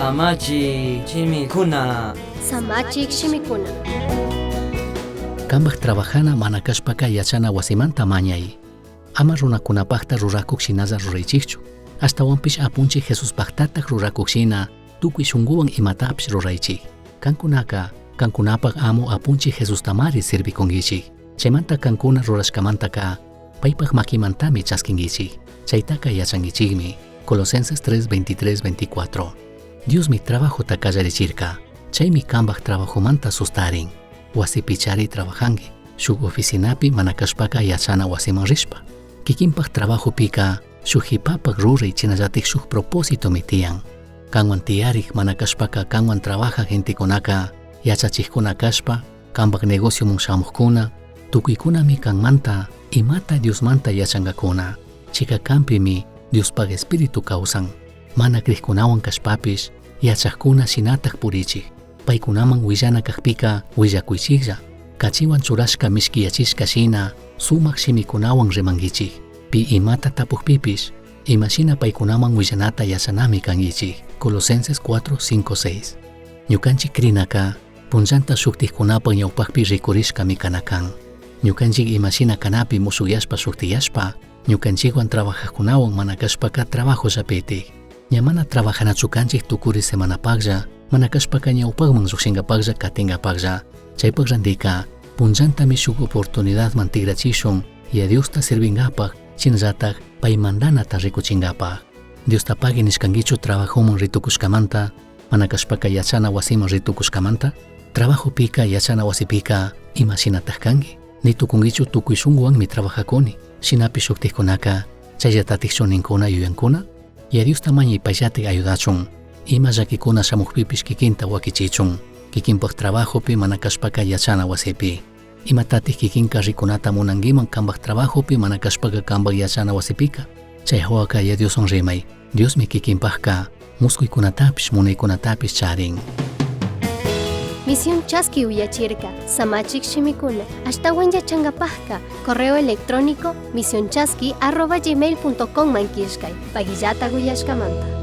Samachi chimikuna. Samachik shimikuna. Kambak trabajana manakashpaka yachana wasimanta mañay. Ama runakunapakta rurakuksinaza ruraychikchu. Hasta wampish apunchi Jesus paktatak rurakuksina tukuy shunguwan imatapish ruraychik. Kankunapak amo apunchi Jesus tamari sirvikungichik. Chaymanta kankuna rurashkamantaka paypak makimantami chaskingichik. Chaytaka yachangichikmi. Colosenses 3:23-24. Dios mi trabajo takallarichirka. Chaymi kambak trabajomanta sustarin. Wasipichari trabajangi. Shuk oficinapi manakashpaka yachana wasiman rishpa. Kikinpak trabajo pika shuk hipapak ruray chinallatik shuk propósito mitian. Kanwan tiyarik manakashpaka kanwan trabaja gentikunaka yachachikuna kashpa kambak negocio mun shamukkuna tukuykunami kanmanta imata Diosmanta yachangakuna. Chika kampimi Diospak espíritu kawsan. Mana krikkunawan kashpapish yachaqkuna sinatak purichik. Paykunaman willana kakpika willakuychiklla. Kachiwan churashka mishkiyachishka shina sumak shimikunawan rimangichik. Pi imata tapukpipish imashina paykunaman willanata yachanami kangichik. Colosenses 4:5-6. Ñukanchik krinaka punllanta shuktikkunapan ñawpakpi rikurishkami kanakan. Ñukanchik imashina kanapi musuyashpa shuktiyashpa ñukanchikwan trabajaqkunawan manakashpaka trabajo llapitik. Ñamana trabajanachu kanchik tukuri semanapaklla manakashpaka ñawpakman llukshinkapaklla katingapaklla. Chaypak randika punllantami shuk oportunidadman tigrachishun y a Diosta sirvingapak chinallatak paymandanata rikuchingapak. Diosta pagui nishkankichu trabajoman ritukushkamanta manakashpaka yachana wasiman ritukushkamanta. Trabajo pika yachana wasipika imashinatak kanki. Nitukunkichu tukuy shunkuwanmi trabajakuni. Shinapi shuktikkunaka chayllatatik shuninkuna yuyankuna. Y a Diosta mañay payllatik ayudachun. Ima llakikuna shamukpipish kikinta wakichichun. Kikinpak trabajopi manakashpaka yachana wasipi. Imatatik kikinka rikunata munangiman kambak trabajopi manakashpaka kambak yachana wasipika. Chay hawaka ya Dioson rimay. Diosmi kikinpakka muskuykunatapish munaykunatapish charin. Misión Chasqui Uyachirka, Samachik Shimikuna, Ashtawan Yachangapajka, correo electrónico misionchasqui@gmail.com mankishkay, Pagillata Guyashkamanta.